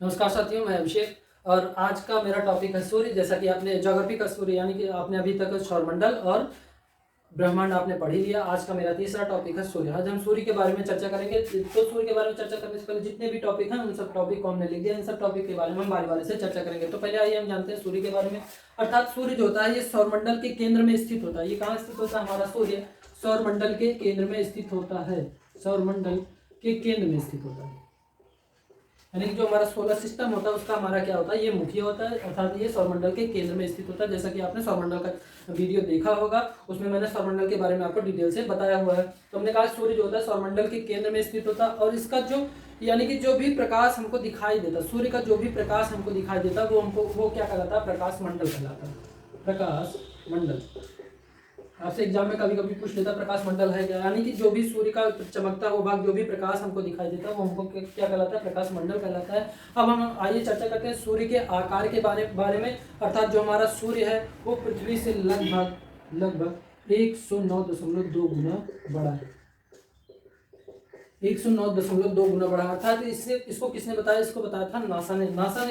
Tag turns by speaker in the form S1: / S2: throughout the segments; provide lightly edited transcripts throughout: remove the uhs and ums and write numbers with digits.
S1: नमस्कार साथियों, मैं अभिषेक और आज का मेरा टॉपिक है सूर्य। जैसा कि आपने ज्योग्राफी का सूर्य यानी कि आपने अभी तक सौरमंडल और ब्रह्मांड आपने पढ़ ही लिया। आज का मेरा तीसरा टॉपिक है सूर्य। आज हम सूर्य के बारे में चर्चा करेंगे। तो सूर्य के बारे में चर्चा करने से पहले जितने भी टॉपिक हैं उन सब टॉपिक को हमने लिख दिया। इन सब टॉपिक के बारे में हम बारी बारी से चर्चा करेंगे। तो पहले आइए हम जानते हैं सूर्य के बारे में। अर्थात सूर्य जो होता है ये सौरमंडल के केंद्र में स्थित होता है। ये कहाँ स्थित होता है? हमारा सूर्य सौरमंडल के केंद्र में स्थित होता है। सौरमंडल के केंद्र में स्थित होता है, यानी कि जो हमारा सोलर सिस्टम होता है उसका हमारा क्या होता है? ये मुख्य होता है। अर्थात ये सौरमंडल के केंद्र में स्थित होता है। जैसा कि आपने सौरमंडल का वीडियो देखा होगा, उसमें मैंने सौरमंडल के बारे में आपको डिटेल से बताया हुआ है। तो हमने कहा सूर्य जो होता है सौरमंडल के केंद्र में स्थित होता है और इसका जो यानी कि जो भी प्रकाश हमको दिखाई देता है, सूर्य का जो भी प्रकाश हमको दिखाई देता है वो क्या कहलाता है? प्रकाश मंडल कहलाता है। प्रकाश मंडल। आपसे एग्जाम में कभी कभी पूछ लेता प्रकाश मंडल है क्या, यानी कि जो भी सूर्य का चमकता हुआ भाग, जो भी प्रकाश हमको दिखाई देता है वो हमको क्या कहलाता है? प्रकाश मंडल कहलाता है। अब हम आइए चर्चा करते हैं सूर्य के आकार के बारे में। अर्थात जो हमारा सूर्य है वो पृथ्वी से लगभग 109.2 गुना बड़ा है। 109.2 गुना बड़ा। अर्थात इसको किसने बताया? इसको बताया था नासा ने। नासा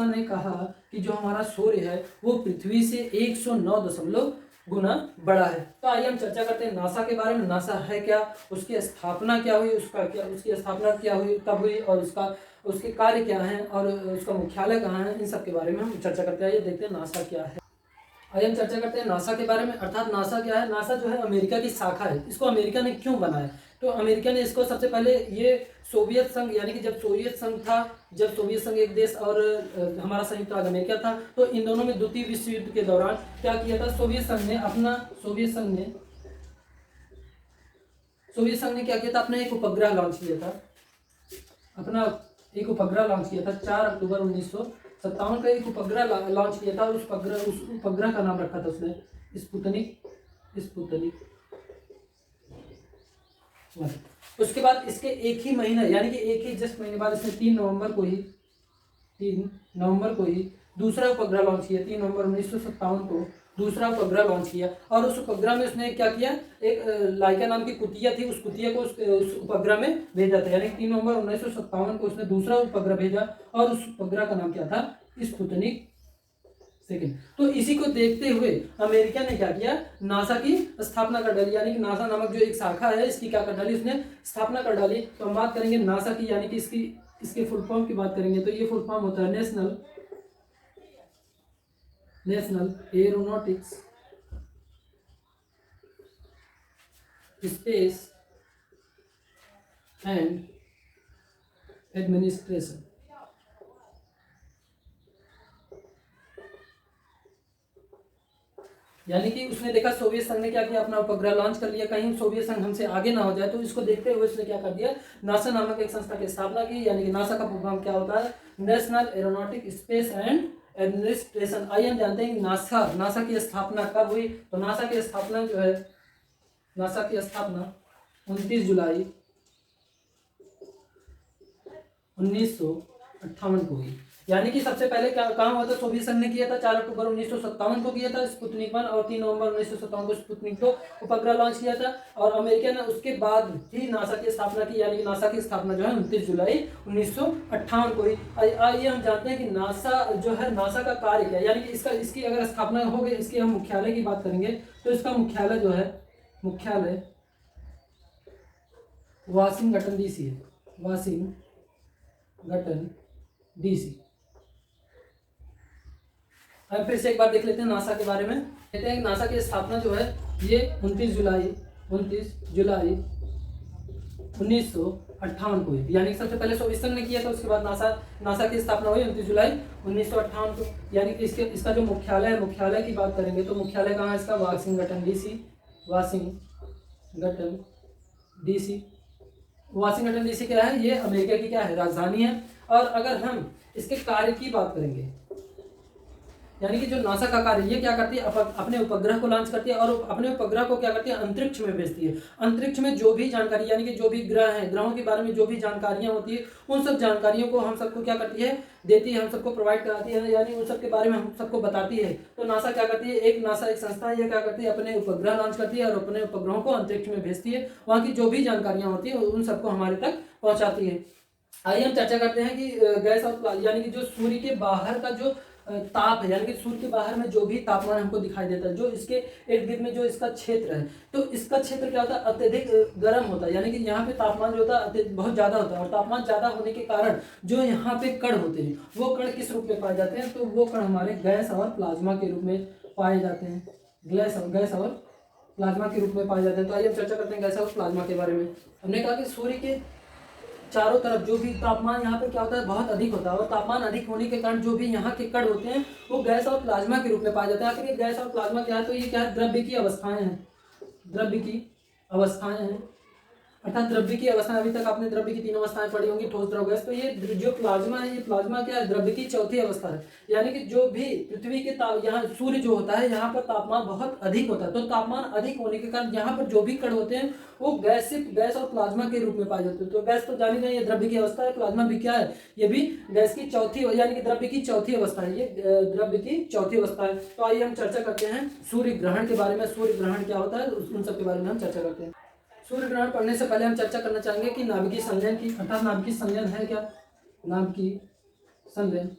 S1: ने कहा कि जो हमारा सूर्य है वो पृथ्वी से 109 गुना बड़ा है। तो आइए हम चर्चा करते हैं नासा के बारे में। नासा है क्या, उसकी स्थापना क्या हुई, उसकी स्थापना क्या हुई, कब हुई और उसके कार्य क्या हैं और उसका मुख्यालय कहाँ है, इन सब के बारे में हम चर्चा करते हैं। आइए देखते हैं नासा क्या है। आइए हम चर्चा करते हैं नासा के बारे में। अर्थात नासा क्या है? नासा जो है अमेरिका की शाखा है। इसको अमेरिका ने क्यों बनाया? तो अमेरिका ने इसको सबसे पहले ये सोवियत संघ यानी कि जब सोवियत संघ था, जब सोवियत संघ एक देश और हमारा संयुक्त राज्य अमेरिका था, तो इन दोनों में द्वितीय विश्व युद्ध के दौरान क्या किया था? सोवियत संघ ने क्या किया था? अपना एक उपग्रह लॉन्च किया था। 4 अक्टूबर 1957 का एक उपग्रह लॉन्च किया था। उस उपग्रह का नाम रखा था उसने स्पुतनिक। उसके बाद इसके एक ही महीना यानी कि एक ही जस्ट महीने बाद इसने 3 नवंबर को ही दूसरा उपग्रह लॉन्च किया। 3 नवंबर 1957 को दूसरा उपग्रह लॉन्च किया और उस उपग्रह में उसने क्या किया? एक लाइका नाम की कुतिया थी, उस कुतिया को उस उपग्रह में भेजा था। यानी 3 नवंबर 1957 को उसने दूसरा उपग्रह भेजा और उस उपग्रह का नाम क्या था? Sputnik second. तो इसी को देखते हुए अमेरिका ने क्या किया? नासा की स्थापना कर डाली। यानी कि नासा नामक जो एक शाखा है इसकी क्या कर डाली? उसने स्थापना कर डाली। तो हम बात करेंगे नासा की, यानी कि इसके फुल फॉर्म की बात करेंगे तो ये फुल फॉर्म होता है national aeronautics space and administration. यानी कि उसने देखा सोवियत संघ ने क्या किया? अपना उपग्रह लॉन्च कर लिया, कहीं सोवियत संघ हमसे आगे ना हो जाए, तो इसको देखते हुए उसने क्या कर दिया? नासा नामक एक संस्था की स्थापना की। यानी कि नासा का प्रोग्राम क्या होता है? National aeronautic space and administration. आइए हम जानते हैं कि नासा की स्थापना कब हुई। तो नासा की स्थापना 29 जुलाई 1958 को हुई। यानी कि सबसे पहले क्या काम हुआ था? सोवियत संघ ने किया था 4 अक्टूबर 1957 को किया था स्पुतनिक 1 और 3 नवंबर 1957 को स्पुतनिक 2 उपग्रह लॉन्च किया था। और अमेरिका ने उसके बाद ही नासा की स्थापना की। यानी कि नासा की स्थापना जो है 29 जुलाई 1958 को हुई। आइए हम जानते हैं कि नासा जो है, नासा का कार्य क्या है। यानी कि इसकी अगर स्थापना हो गई, इसके हम मुख्यालय की बात करेंगे तो इसका मुख्यालय जो है वाशिंगटन डीसी है। Washington DC. अब फिर से एक बार देख लेते हैं नासा के बारे में। कहते हैं कि नासा की स्थापना जो है ये 29 जुलाई 1958 को हुई। यानी कि सबसे पहले सोवियत संघ ने किया था, उसके बाद नासा की स्थापना हुई 29 जुलाई 1958 को। यानी कि इसका जो मुख्यालय की बात करेंगे तो मुख्यालय कहाँ है इसका? वाशिंगटन डीसी क्या है? ये अमेरिका की क्या है? राजधानी है। और अगर हम इसके कार्य की बात करेंगे, यानी कि जो नासा का कार्य, ये क्या करती है? अपने उपग्रह को लॉन्च करती है और अपने उपग्रह को क्या करती है? अंतरिक्ष में भेजती है। अंतरिक्ष में जो भी जानकारी, यानी कि जो भी ग्रह हैं, ग्रहों के बारे में जो भी जानकारियां होती है, उन सब जानकारियों को हम सबको क्या करती है? देती है, हम सबको प्रोवाइड कराती है, यानी उन सब के बारे में हम सबको बताती है। तो नासा क्या करती है? नासा एक संस्था है, ये क्या करती है? अपने उपग्रह लॉन्च करती है और अपने उपग्रहों को अंतरिक्ष में भेजती है। वहाँ की जो भी जानकारियां होती है उन सबको हमारे तक पहुँचाती है। आइए हम चर्चा करते हैं कि गैस और प्लाज्मा यानी कि जो सूर्य के बाहर का जो ताप है, यानी कि सूर्य के बाहर में जो भी तापमान हमको दिखाई देता है, जो इसके इर्द गिर्द में जो इसका क्षेत्र है, तो इसका क्षेत्र क्या होता है, अत्यधिक गर्म होता है। यानी कि यहाँ पे तापमान जो होता है बहुत ज़्यादा होता है, और तापमान ज़्यादा होने के कारण जो यहाँ पे कण होते हैं, वो कण किस रूप में पाए जाते हैं, तो वो कण हमारे गैस और प्लाज्मा के रूप में पाए जाते हैं। गैस और प्लाज्मा के रूप में पाए जाते हैं। तो आइए हम चर्चा करते हैं गैस और प्लाज्मा के बारे में। हमने कहा कि सूर्य के चारों तरफ जो भी तापमान यहाँ पे क्या होता है, बहुत अधिक होता है, और तापमान अधिक होने के कारण जो भी यहाँ के कण होते हैं वो गैस और प्लाज्मा के रूप में पाए जाते हैं। आखिर ये गैस और प्लाज्मा क्या है, तो ये क्या है, द्रव्य की अवस्थाएं हैं। द्रव्य की अवस्थाएं हैं, अर्थात द्रव्य की अवस्था। अभी तक आपने द्रव्य की 3 अवस्थाएं पढ़ी होंगी, ठोस, द्रव, गैस। तो ये जो प्लाज्मा है, ये प्लाज्मा क्या है, द्रव्य की चौथी अवस्था है। यानी कि जो भी पृथ्वी के यहाँ सूर्य जो होता है, यहाँ पर तापमान बहुत अधिक होता है। तो तापमान अधिक होने के कारण यहाँ पर जो भी कण होते हैं वो गैस और प्लाज्मा के रूप में पाए जाते हैं। तो गैस तो जानी नहीं, ये द्रव्य की अवस्था है। प्लाज्मा भी क्या है, ये भी गैस की चौथी, यानी कि द्रव्य की चौथी अवस्था है। ये द्रव्य की चौथी अवस्था है। तो आइए हम चर्चा करते हैं सूर्य ग्रहण के बारे में। सूर्य ग्रहण क्या होता है, उन सब के बारे में हम चर्चा करते हैं। सूर्य ग्रहण पढ़ने से पहले हम चर्चा करना चाहेंगे कि नाभिकीय संलयन की, अर्थात नाभिकीय संलयन है क्या। नाभिकीय संलयन,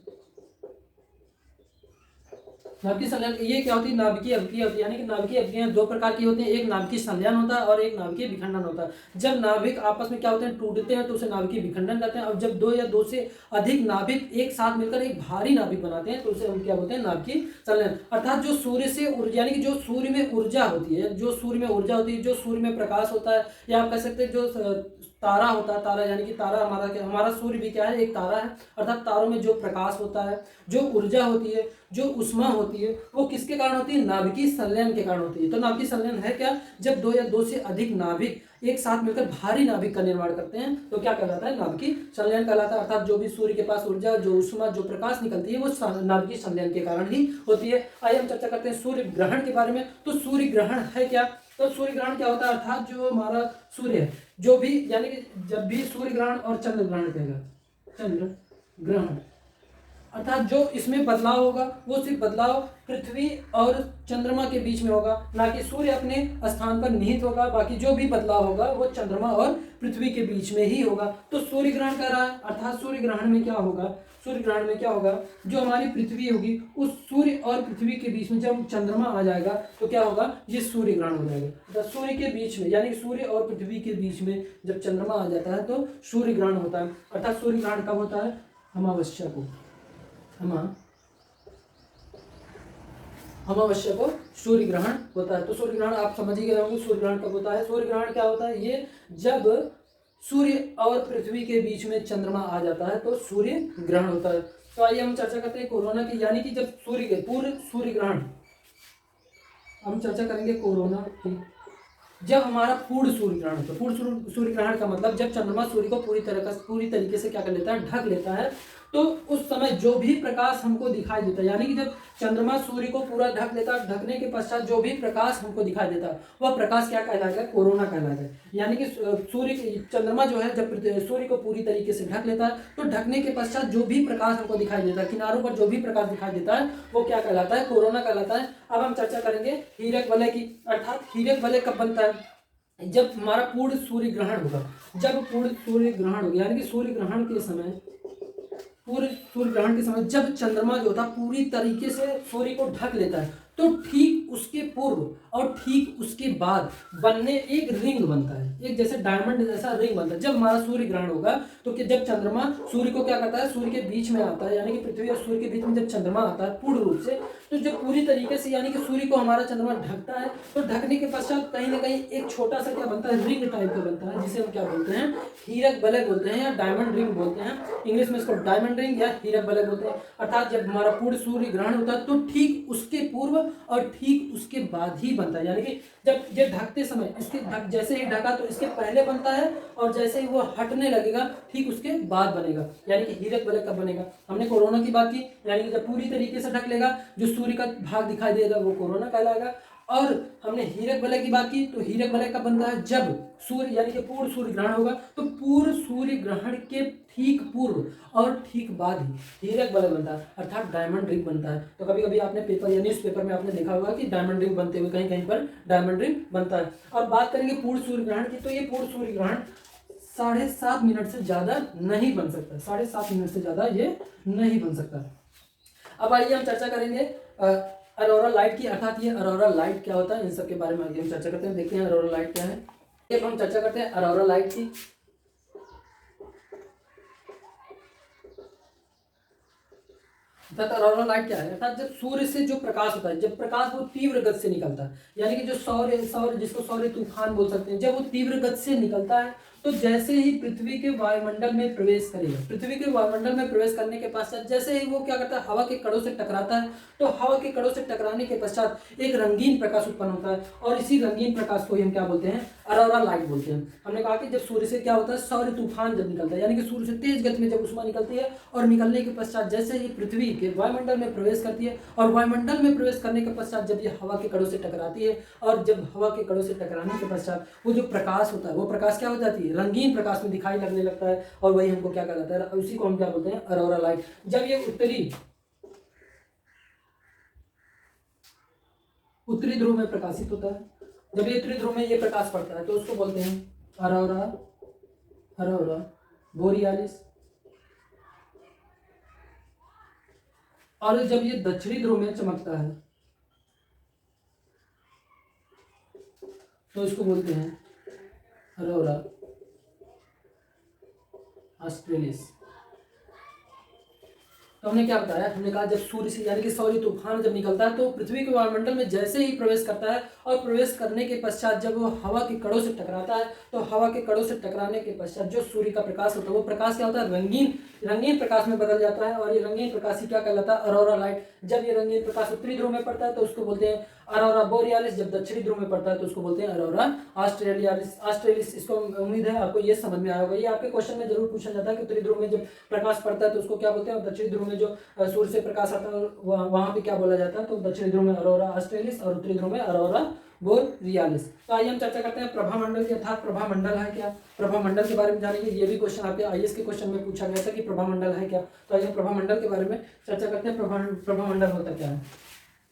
S1: नाभिकीय संलयन ये क्या होती है, नाभिकीय अवक्रिया होती है। यानी कि नाभिकीय अवक्रियाएं 2 प्रकार की होती हैं, एक नाभिकीय संलयन होता है और एक नाभिकीय विखंडन होता है। जब नाभिक आपस में क्या होते हैं, टूटते हैं, तो उसे नाभिकीय विखंडन कहते हैं। और जब 2 या 2 से अधिक नाभिक एक साथ मिलकर एक भारी नाभिक बनाते हैं, तो उसे हम क्या बोलते हैं, नाभिकीय संलयन। अर्थात जो सूर्य से ऊर्जा, यानी कि जो सूर्य में ऊर्जा होती है, जो सूर्य में ऊर्जा होती है, जो सूर्य में प्रकाश होता है, या आप कह सकते हैं जो तारा होता है, तारा यानी कि तारा हमारा क्या, हमारा सूर्य भी क्या है, एक तारा है। अर्थात तारों में जो प्रकाश होता है, जो ऊर्जा होती है, जो उष्मा होती है, वो किसके कारण होती है, नाभिकीय संलयन के कारण होती है। तो नाभिकीय संलयन है क्या, जब 2 या 2 से अधिक नाभिक एक साथ मिलकर भारी नाभिक का निर्माण करते हैं, तो क्या कहलाता है, नाभिकीय संलयन कहलाता है। अर्थात जो भी सूर्य के पास ऊर्जा, जो उष्मा, जो प्रकाश निकलती है, वो नाभिकीय संलयन के कारण ही होती है। आइए हम चर्चा करते हैं सूर्य ग्रहण के बारे में। तो सूर्य ग्रहण है क्या, तो सूर्य ग्रहण क्या होता है, अर्थात जो हमारा सूर्य है, जो भी, यानी कि जब भी सूर्य ग्रहण और चंद्र ग्रहण कहेगा, चंद्र ग्रहण, अर्थात जो इसमें बदलाव होगा वो सिर्फ बदलाव पृथ्वी और चंद्रमा के बीच में होगा, ना कि सूर्य अपने स्थान पर निहित होगा। बाकी जो भी बदलाव होगा वो चंद्रमा और पृथ्वी के बीच में ही होगा। तो सूर्य ग्रहण कर रहा है, अर्थात सूर्य ग्रहण में क्या होगा, सूर्य ग्रहण में क्या होगा, जो हमारी पृथ्वी होगी उस सूर्य और पृथ्वी के बीच में जब चंद्रमा आ जाएगा तो क्या होगा, ये सूर्य ग्रहण हो जाएगा। सूर्य के बीच में, यानी कि सूर्य और पृथ्वी के बीच में जब चंद्रमा आ जाता है तो सूर्य ग्रहण होता है। अर्थात सूर्य ग्रहण कब होता है, अमावस्या को, अमावस्या को सूर्य ग्रहण होता है। तो सूर्य ग्रहण आप समझ ही गए होंगे, सूर्य ग्रहण कब होता है। सूर्य ग्रहण क्या होता है, ये जब सूर्य और पृथ्वी के बीच में चंद्रमा आ जाता है तो सूर्य ग्रहण होता है। तो आइए हम चर्चा करते हैं कोरोना की, यानी कि जब सूर्य के पूर्ण सूर्य ग्रहण, हम चर्चा करेंगे कोरोना की, जब हमारा पूर्ण सूर्य ग्रहण होता है। पूर्ण सूर्य ग्रहण का मतलब जब चंद्रमा सूर्य को पूरी तरीके से क्या कर लेता है, ढक लेता है। तो उस समय जो भी प्रकाश हमको दिखाई देता है, यानी कि जब चंद्रमा सूर्य को पूरा ढक लेता है, ढकने के पश्चात जो भी प्रकाश हमको दिखाई देता है वह प्रकाश क्या कहलाएगा, कोरोना कहलाएगा। यानी कि चंद्रमा जो है जब सूर्य को पूरी तरीके से ढक लेता है, तो ढकने के पश्चात जो भी प्रकाश हमको दिखाई देता है, किनारों पर जो भी प्रकाश दिखाई देता है वो क्या कहलाता है, कोरोना कहलाता है। अब हम चर्चा करेंगे हीरक वलय की। अर्थात हीरक वलय कब बनता है, जब हमारा पूर्ण सूर्य ग्रहण होगा। जब पूर्ण सूर्य ग्रहण होगा, यानी कि सूर्य ग्रहण के समय, पूरे सूर्य ग्रहण के समय जब चंद्रमा जो होता है पूरी तरीके से सूर्य को ढक लेता है, तो ठीक उसके पूर्व और ठीक उसके बाद बनने एक रिंग बनता है, एक जैसे डायमंड जैसा रिंग बनता है। जब हमारा सूर्य ग्रहण होगा तो कि जब चंद्रमा सूर्य को क्या करता है, सूर्य के बीच में आता है, यानी कि पृथ्वी और सूर्य के बीच में जब चंद्रमा आता है पूर्ण रूप से, तो जब पूरी तरीके से यानी कि सूर्य को हमारा चंद्रमा ढकता है, तो ढकने के पश्चात कहीं ना कहीं एक छोटा सा क्या बनता है, रिंग टाइप का बनता है, जिसे हम क्या बोलते हैं, हीरक वलय बोलते हैं या डायमंड रिंग बोलते हैं। इंग्लिश में इसको डायमंड रिंग या हीरक वलय बोलते हैं। अर्थात जब हमारा पूर्ण सूर्य ग्रहण होता है तो ठीक उसके पूर्व और ठीक उसके बाद ही बनता है। यानी कि जब ये ढकते समय इसके जैसे ही ढका तो इसके पहले बनता है, और जैसे ही वो हटने लगेगा ठीक उसके बाद बनेगा। यानी कि हीरक वलय कब बनेगा, हमने कोरोना की बात की, यानी कि जब पूरी तरीके से ढक लेगा, जो सूर्य का भाग दिखाई देगा वो कोरोना कहलाएगा। और हमने हीरक वलय की बात की, तो हीरक वलय कब बनता है, जब सूर्य यानी कि पूर्ण सूर्य ग्रहण होगा, तो पूर्ण सूर्य ग्रहण के ठीक पूर्व और ठीक बाद ही हीरक वलय बनता है, अर्थात डायमंड रिंग बनता है। तो कभी कभी आपने पेपर या न्यूज़ पेपर में आपने देखा होगा कि डायमंड रिंग बनते हुए कहीं कहीं पर डायमंड रिंग बनता है। और बात करेंगे पूर्ण सूर्य ग्रहण की, तो ये पूर्ण सूर्य ग्रहण 7.5 मिनट से ज़्यादा नहीं बन सकता, 7.5 मिनट से ज़्यादा ये नहीं बन सकता। अब आइए हम चर्चा करेंगे अरोरा लाइट की, अर्थात ये अरोरा लाइट क्या होता है, इन सब के बारे में आगे हम चर्चा करते हैं। देखते हैं अरोरा लाइट क्या है। अब हम चर्चा करते हैं अरोरा लाइट की। अर्थात अरोरा लाइट क्या है, अर्थात जब सूर्य से जो प्रकाश होता है, जब प्रकाश वो तीव्र गति से निकलता है, यानी कि जो सौर जिसको सौर तूफान बोल सकते हैं, जब वो तीव्र गति से निकलता है तो जैसे ही पृथ्वी के वायुमंडल में प्रवेश करेगा, पृथ्वी के वायुमंडल में प्रवेश करने के पश्चात जैसे ही वो क्या करता है, हवा के कणों से टकराता है, तो हवा के कणों से टकराने के पश्चात एक रंगीन प्रकाश उत्पन्न होता है, और इसी रंगीन प्रकाश को ही हम क्या बोलते हैं, अरोरा लाइट बोलते हैं। हमने कहा कि जब सूर्य से क्या होता है, सौर तूफान जब निकलता है, यानी कि सूर्य से तेज गति में जब ऊष्मा निकलती है, और निकलने के पश्चात जैसे ही पृथ्वी के वायुमंडल में प्रवेश करती है, और वायुमंडल में प्रवेश करने के पश्चात जब ये हवा के कणों से टकराती है, और जब हवा के कणों से टकराने के पश्चात वो जो प्रकाश होता है, वो प्रकाश क्या हो जाती है, रंगीन प्रकाश में दिखाई लगने लगता है, और वही हमको क्या कहलाता है, उसी को हम क्या बोलते हैं, अरोरा लाइट। जब ये उत्तरी ध्रुव में प्रकाशित होता है, जब ये उत्तरी ध्रुव में ये प्रकाश पड़ता है तो उसको बोलते हैं अरोरा बोरियालिस। और जब ये दक्षिणी ध्रुव में चमकता है तो इसको बोलते हैं अरोरा ऑस्ट्रेलिस। तो हमने क्या बताया, हमने कहा जब सूर्य से यानी कि सौर तूफान जब निकलता है तो पृथ्वी के वायुमंडल में जैसे ही प्रवेश करता है, और प्रवेश करने के पश्चात जब वो हवा के कणों से टकराता है, तो हवा के कणों से टकराने के पश्चात जो सूर्य का प्रकाश होता है, वो प्रकाश क्या होता है, रंगीन प्रकाश में बदल जाता है, और ये रंगीन प्रकाश ही क्या कहलाता है, अरोरा लाइट। जब ये रंगीन प्रकाश उत्तरी ध्रुव में पड़ता है तो उसको बोलते हैं अरोरा बोरियालिस, जब दक्षिणी ध्रुव में पड़ता है तो उसको बोलते हैं अरोरा ऑस्ट्रेलिस। इसको उम्मीद है आपको ये समझ में आया होगा। ये आपके क्वेश्चन में जरूर पूछा जाता है कि उत्तरी ध्रुव में जब प्रकाश पड़ता है तो उसको क्या बोलते हैं, और दक्षिणी ध्रुव में जो सूर्य से प्रकाश आता है वहां पे क्या बोला जाता है, तो दक्षिणी ध्रुव में अरोरा ऑस्ट्रेलिस और उत्तरी ध्रुव में अरोरा बोरियालिस। तो आइए हम चर्चा करते हैं प्रभामंडल की, अर्थात प्रभामंडल है क्या, प्रभामंडल के बारे में जानेंगे। ये भी क्वेश्चन आपके आईएएस के क्वेश्चन में पूछा गया था कि प्रभामंडल है क्या। तो आइए प्रभामंडल के बारे में चर्चा करते हैं। प्रभामंडल होता क्या है,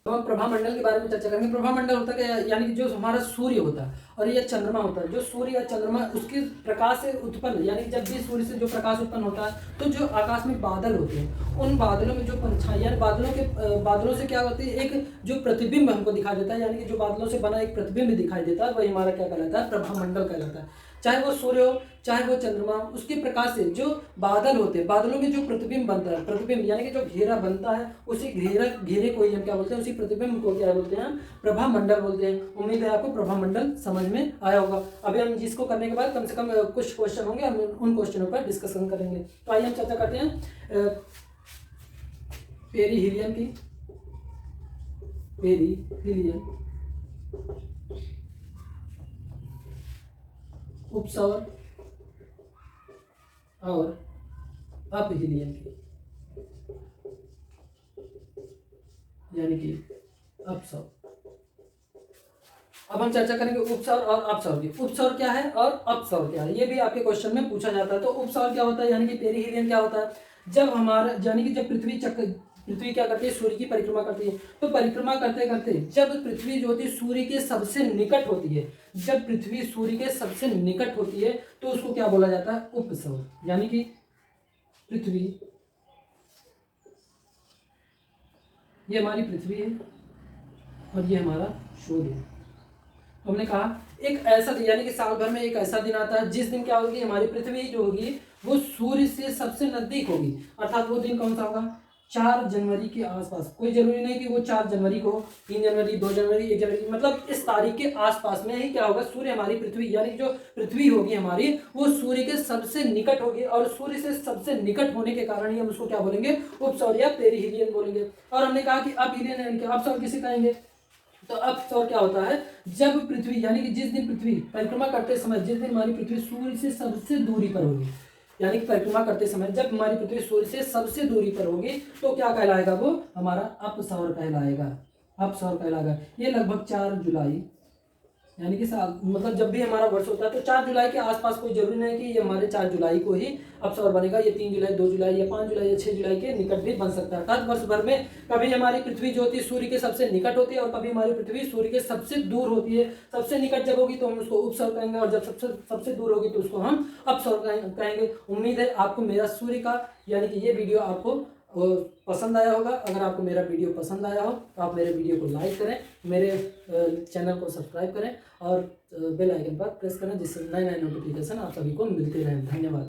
S1: तो हम प्रभामंडल के बारे में चर्चा करेंगे। प्रभामंडल होता क्या है, यानी कि जो हमारा सूर्य होता है और ये चंद्रमा होता है, जो सूर्य या चंद्रमा उसके प्रकाश से उत्पन्न, यानी कि जब भी सूर्य से जो प्रकाश उत्पन्न होता है तो जो आकाश में बादल होते हैं, उन बादलों में जो परछाई, यानी बादलों से क्या होती है, एक जो प्रतिबिंब हमको दिखाई देता है, यानी कि जो बादलों से बना एक प्रतिबिंब दिखाई देता है, वही हमारा क्या कहलाता है, प्रभामंडल कहलाता है। चाहे वो सूर्य हो चाहे वो चंद्रमा, उसके प्रकाश से जो बादल होते हैं, बादलों में जो प्रतिबिंब बनता है, प्रतिबिंब यानी कि जो घेरा बनता है, उसी घेरे को ही हम क्या बोलते हैं, उसी प्रतिबिंब को क्या बोलते हैं, प्रभामंडल बोलते हैं। उम्मीद है आपको प्रभामंडल समझ में आया होगा। अभी हम जिसको करने के बाद कम से कम कुछ क्वेश्चन होंगे, हम उन क्वेश्चनों पर डिस्कशन करेंगे। तो आइए हम चर्चा करते हैं पेरिहीलियन की। पेरिहीलियन उपसौर और अपहीलियन की, यानी कि अपसौर। अब हम चर्चा करेंगे उपसौर और अपसौर की। उपसौर क्या है और अपसौर क्या है, ये भी आपके क्वेश्चन में पूछा जाता है। तो उपसौर क्या होता है, यानी कि पेरिहीलियन क्या होता है, जब हमारा यानी कि जब पृथ्वी क्या करती है, सूर्य की परिक्रमा करती है, तो परिक्रमा करते करते जब पृथ्वी जो होती है सूर्य के सबसे निकट होती है, जब पृथ्वी सूर्य के सबसे निकट होती है तो उसको क्या बोला जाता है, उपसौर। यानी कि पृथ्वी, ये हमारी पृथ्वी है और ये हमारा सूर्य है। तो हमने कहा एक ऐसा दिन, यानी कि साल भर में एक ऐसा दिन आता है जिस दिन क्या होगी, हमारी पृथ्वी जो होगी वो सूर्य से सबसे नजदीक होगी। अर्थात वो दिन कौन सा होगा, 4 जनवरी के आसपास। कोई जरूरी नहीं कि वो 4 जनवरी को, 3 जनवरी, 2 जनवरी, 1 जनवरी, मतलब इस तारीख के आसपास में ही क्या होगा, सूर्य हमारी पृथ्वी, यानी जो पृथ्वी होगी हमारी, वो सूर्य के सबसे निकट होगी, और सूर्य से सबसे निकट होने के कारण ही हम उसको क्या बोलेंगे, उपसौर या पेरिहीलियन बोलेंगे। और हमने कहा कि अपहीलियन यानी कि अपसौर किसे कहेंगे। तो अपसौर क्या होता है, जब पृथ्वी यानी कि जिस दिन पृथ्वी परिक्रमा करते समय, जिस दिन हमारी पृथ्वी सूर्य से सबसे दूरी पर होगी, यानी कि परिक्रमा करते समय जब हमारी पृथ्वी सूर्य से सबसे दूरी पर होगी तो क्या कहलाएगा, वो हमारा अपसौर कहलाएगा, अपसौर कहलाएगा। ये लगभग 4 जुलाई यानी कि मतलब जब भी हमारा वर्ष होता है तो 4 जुलाई के आसपास, कोई जरूरी नहीं कि ये हमारे 4 जुलाई को ही अब सौर बनेगा, ये 3 जुलाई, 2 जुलाई या 5 जुलाई या 6 जुलाई के निकट भी बन सकता है। अर्थात वर्ष भर में कभी हमारी पृथ्वी जो होती है सूर्य के सबसे निकट होती है और कभी हमारी पृथ्वी सूर्य के सबसे दूर होती है। सबसे निकट जब होगी तो हम उसको उपसौर कहेंगे और जब सबसे दूर होगी तो उसको हम अपसौर कहेंगे। उम्मीद है आपको मेरा सूर्य का यानी कि ये वीडियो आपको पसंद आया होगा। अगर आपको मेरा वीडियो पसंद आया हो तो आप मेरे वीडियो को लाइक करें, मेरे चैनल को सब्सक्राइब करें और बेल आइकन पर प्रेस करें, जिससे नए नए नोटिफिकेशन आप सभी को मिलते रहें। धन्यवाद।